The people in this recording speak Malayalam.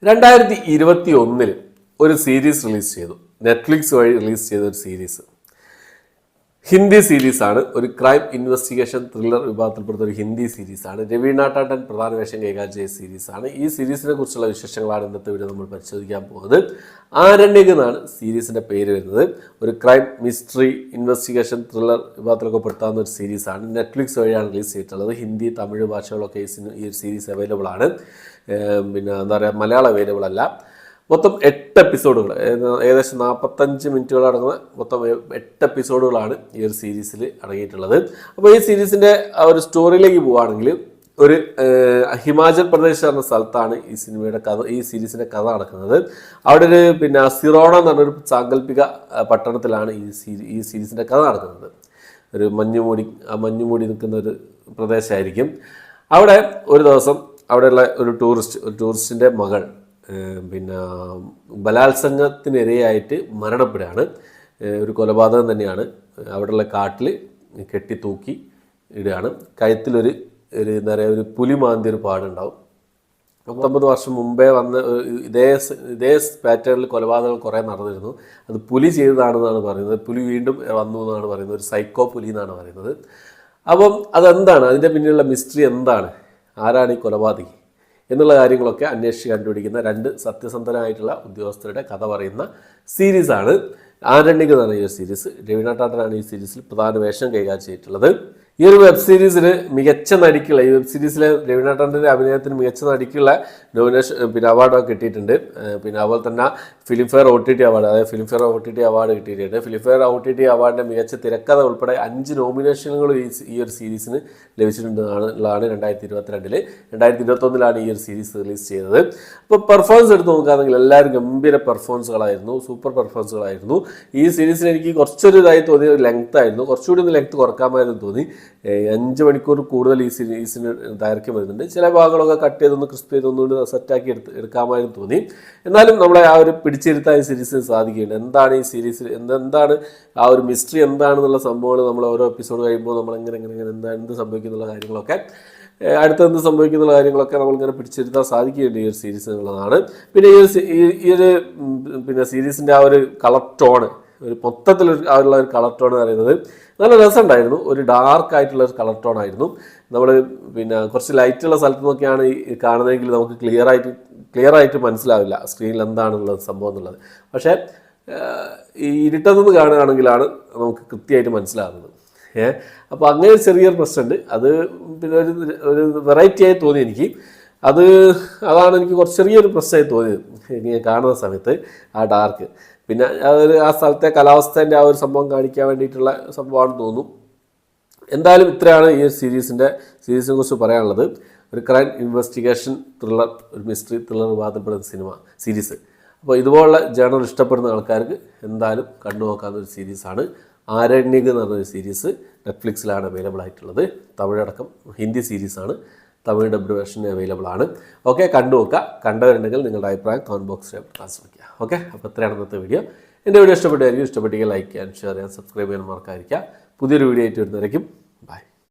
2021 ഒരു സീരീസ് റിലീസ് ചെയ്തു. നെറ്റ്ഫ്ലിക്സ് വഴി റിലീസ് ചെയ്ത ഒരു സീരീസ്, ഹിന്ദി സീരീസാണ്. ഒരു ക്രൈം ഇൻവെസ്റ്റിഗേഷൻ ത്രില്ലർ വിഭാഗത്തിൽപ്പെടുന്ന ഒരു ഹിന്ദി സീരീസാണ്. രവീണ ടാണ്ടൻ പ്രധാന വേഷം കൈകാര്യം ചെയ്ത സീരീസാണ്. ഈ സീരീസിനെ കുറിച്ചുള്ള വിശേഷങ്ങളാണ് ഇന്നത്തെ വീഡിയോ നമ്മൾ പരിശോധിക്കാൻ പോകുന്നത്. ആരണ്യക് എന്നാണ് സീരീസിൻ്റെ പേര് വരുന്നത്. ഒരു ക്രൈം മിസ്റ്ററി ഇൻവെസ്റ്റിഗേഷൻ ത്രില്ലർ വിഭാഗത്തിലൊക്കെ പെടുത്താവുന്ന ഒരു സീരീസാണ്. നെറ്റ്ഫ്ലിക്സ് വഴിയാണ് റിലീസ് ചെയ്തിട്ടുള്ളത്. ഹിന്ദി, തമിഴ് ഭാഷകളൊക്കെ ഈ ഒരു സീരീസ് അവൈലബിൾ ആണ്. പിന്നെ എന്താ പറയുക, മലയാളം അവൈലബിൾ അല്ല. മൊത്തം 8 എപ്പിസോഡുകൾ, ഏകദേശം 45 മിനിറ്റുകൾ അടങ്ങുന്ന മൊത്തം 8 എപ്പിസോഡുകളാണ് ഈ ഒരു സീരീസിൽ അടങ്ങിയിട്ടുള്ളത്. അപ്പോൾ ഈ സീരീസിൻ്റെ ആ ഒരു സ്റ്റോറിയിലേക്ക് പോവുകയാണെങ്കിൽ, ഒരു ഹിമാചൽ പ്രദേശ് എന്ന സ്ഥലത്താണ് ഈ സീരീസിൻ്റെ കഥ നടക്കുന്നത്. അവിടെ ഒരു സിറോണ എന്ന് പറഞ്ഞൊരു സാങ്കല്പിക പട്ടണത്തിലാണ് ഈ സീരീസിൻ്റെ കഥ നടക്കുന്നത്. ഒരു മഞ്ഞുമൂടി നിൽക്കുന്ന ഒരു പ്രദേശമായിരിക്കും. അവിടെ ഒരു ദിവസം അവിടെയുള്ള ഒരു ടൂറിസ്റ്റിൻ്റെ മകൾ ബലാത്സംഗത്തിനിരയായിട്ട് മരണപ്പെടുകയാണ്. ഒരു കൊലപാതകം തന്നെയാണ്. അവിടെയുള്ള കാട്ടിൽ കെട്ടി തൂക്കി ഇടുകയാണ്. കഴുത്തിലൊരു എന്താ പറയുക, ഒരു പുലി മാന്തിയ ഒരു പാടുണ്ടാവും. 19 വർഷം മുമ്പേ വന്ന് ഇതേ പാറ്റേണിൽ കൊലപാതകങ്ങൾ കുറേ നടന്നിരുന്നു. അത് പുലി ചെയ്തതാണെന്നാണ് പറയുന്നത്. പുലി വീണ്ടും വന്നു എന്നാണ് പറയുന്നത്. ഒരു സൈക്കോ പുലി എന്നാണ് പറയുന്നത്. അപ്പം അതെന്താണ്, അതിൻ്റെ പിന്നിലുള്ള മിസ്റ്ററി എന്താണ്, ആരാണ് ഈ കൊലപാതകി എന്നുള്ള കാര്യങ്ങളൊക്കെ അന്വേഷിച്ച് കണ്ടുപിടിക്കുന്ന 2 സത്യസന്ധരായിട്ടുള്ള ഉദ്യോഗസ്ഥരുടെ കഥ പറയുന്ന സീരീസാണ് ആരണ്യക് എന്നാണ് ഈ ഒരു സീരീസ്. രവീണ ടാണ്ടനാണ് ഈ സീരീസിൽ പ്രധാന വേഷം കൈകാര്യം ചെയ്തിട്ടുള്ളത്. ഈ ഒരു വെബ് സീരീസിന് മികച്ച നടിക്കുള്ള, ഈ വെബ് സീരീസിലെ രവീണ ടാണ്ടൻ്റെ അഭിനയത്തിന് മികച്ച നടിക്കുള്ള നോമിനേഷൻ അവാർഡൊക്കെ കിട്ടിയിട്ടുണ്ട്. അതുപോലെ തന്നെ ഫിലിംഫെയർ OTT അവാർഡ്, അതായത് ഫിലിംഫെയർ OTT അവാർഡ് കിട്ടിയിട്ടുണ്ട്. ഫിലിംഫെയർ OTT അവാർഡിൻ്റെ മികച്ച തിരക്കഥ ഉൾപ്പെടെ 5 നോമിനേഷനുകൾ ഈ ഒരു സീരീസിന് ലഭിച്ചിട്ടുണ്ടെന്നുള്ളതാണ് 2022. 2021 ഈ ഒരു സീരീസ് റിലീസ് ചെയ്തത്. അപ്പോൾ പെർഫോമൻസ് എടുത്ത് നോക്കുകയാണെങ്കിൽ എല്ലാവരും ഗംഭീര പെർഫോമൻസുകളായിരുന്നു, സൂപ്പർ പെർഫോമൻസുകളായിരുന്നു. ഈ സീരീസിന് എനിക്ക് കുറച്ചൊരു ഇതായി തോന്നിയ ഒരു ലെങ്ത് ആയിരുന്നു. കുറച്ചുകൂടി ഒന്ന് ലെങ്ത് കുറക്കാമായിരുന്നു തോന്നി. 5 മണിക്കൂർ കൂടുതൽ ഈ സീരീസിന് ദൈർഘ്യം വരുന്നുണ്ട്. ചില ഭാഗങ്ങളൊക്കെ കട്ട് ചെയ്തൊന്ന് ക്രിസ്പ് ചെയ്തൊന്നുകൊണ്ട് സെറ്റാക്കി എടുക്കാമായിരുന്നു തോന്നി. എന്നാലും നമ്മളെ ആ ഒരു പിടിച്ചിരുത്താൻ ഈ സീരീസിന് സാധിക്കുന്നുണ്ട്. എന്താണ് ഈ സീരീസിൽ എന്താണ് ആ ഒരു മിസ്റ്ററി എന്താണെന്നുള്ള സംഭവങ്ങൾ നമ്മൾ ഓരോ എപ്പിസോഡ് കഴിയുമ്പോൾ നമ്മൾ എന്ത് സംഭവിക്കുന്നുള്ള കാര്യങ്ങളൊക്കെ, അടുത്തെന്ത് സംഭവിക്കുന്നുള്ള കാര്യങ്ങളൊക്കെ നമ്മളിങ്ങനെ പിടിച്ചിരുത്താൻ സാധിക്കുന്നുണ്ട് ഈ ഒരു സീരീസ് എന്നുള്ളതാണ്. പിന്നെ ഈ ഒരു സീരീസിൻ്റെ ആ ഒരു കളർ ടോണ്, ഒരു മൊത്തത്തിൽ ഉള്ള ഒരു കളർ ടോൺ എന്ന് പറയുന്നത് നല്ല രസമുണ്ടായിരുന്നു. ഒരു ഡാർക്ക് ആയിട്ടുള്ള ഒരു കളർ ടോൺ ആയിരുന്നു. നമ്മൾ കുറച്ച് ലൈറ്റുള്ള സ്ഥലത്ത് നോക്കിയാണ് ഈ കാണുന്നതെങ്കിൽ നമുക്ക് ക്ലിയർ ആയിട്ട് മനസ്സിലാവില്ല സ്ക്രീനിൽ എന്താണുള്ളത് സംഭവം എന്നുള്ളത്. പക്ഷേ ഈ ഇരുട്ടത്തുനിന്ന് കാണുകയാണെങ്കിലാണ് നമുക്ക് കൃത്യമായിട്ട് മനസ്സിലാകുന്നത്. അപ്പോൾ അങ്ങനെ ഒരു ചെറിയൊരു പ്രശ്നമുണ്ട്. അത് ഒരു വെറൈറ്റി ആയി തോന്നി എനിക്ക്. അതാണ് എനിക്ക് കുറച്ച് ചെറിയൊരു പ്രശ്നമായി തോന്നിയത് എനിക്ക് കാണുന്ന സമയത്ത്, ആ ഡാർക്ക്. പിന്നെ അതൊരു ആ സ്ഥലത്തെ കാലാവസ്ഥേൻ്റെ ആ ഒരു സംഭവം കാണിക്കാൻ വേണ്ടിയിട്ടുള്ള സംഭവമാണെന്ന് തോന്നുന്നു. എന്തായാലും ഇത്രയാണ് ഈ സീരീസിനെ കുറിച്ച് പറയാനുള്ളത്. ഒരു ക്രൈം ഇൻവെസ്റ്റിഗേഷൻ ത്രില്ലർ, ഒരു മിസ്റ്ററി ത്രില്ലർ വിഭാഗത്തിൽപ്പെടുന്ന സീരീസ്. അപ്പോൾ ഇതുപോലുള്ള ജേണൽ ഇഷ്ടപ്പെടുന്ന ആൾക്കാർക്ക് എന്തായാലും കണ്ടു നോക്കാവുന്ന ഒരു സീരീസാണ് ആരണ്യക് എന്ന് പറഞ്ഞൊരു സീരീസ്. നെറ്റ്ഫ്ലിക്സിലാണ് അവൈലബിൾ ആയിട്ടുള്ളത്. തമിഴടക്കം ഹിന്ദി സീരീസാണ്. തമിഴ് ഡബ്ഡ് വേർഷൻ അവൈലബിൾ ആണ്. ഓക്കെ, കണ്ടു നോക്കുക. കണ്ടവരുണ്ടെങ്കിൽ നിങ്ങളുടെ അഭിപ്രായം കമൻറ്റ് ബോക്സിൽ ശ്രമിക്കുക. ഓക്കെ, അപ്പോൾ ഇത്രയാണ് ഇന്നത്തെ വീഡിയോ. എൻ്റെ വീഡിയോ ഇഷ്ടപ്പെട്ടായിരിക്കും. ഇഷ്ടപ്പെട്ടെങ്കിൽ ലൈക്ക് ചെയ്യാൻ, ഷെയർ ചെയ്യാൻ, സബ്സ്ക്രൈബ് ചെയ്യാൻ മറക്കാതിരിക്കുക. പുതിയൊരു വീഡിയോ ആയിട്ട് വരുന്നവരേക്കും ബൈ.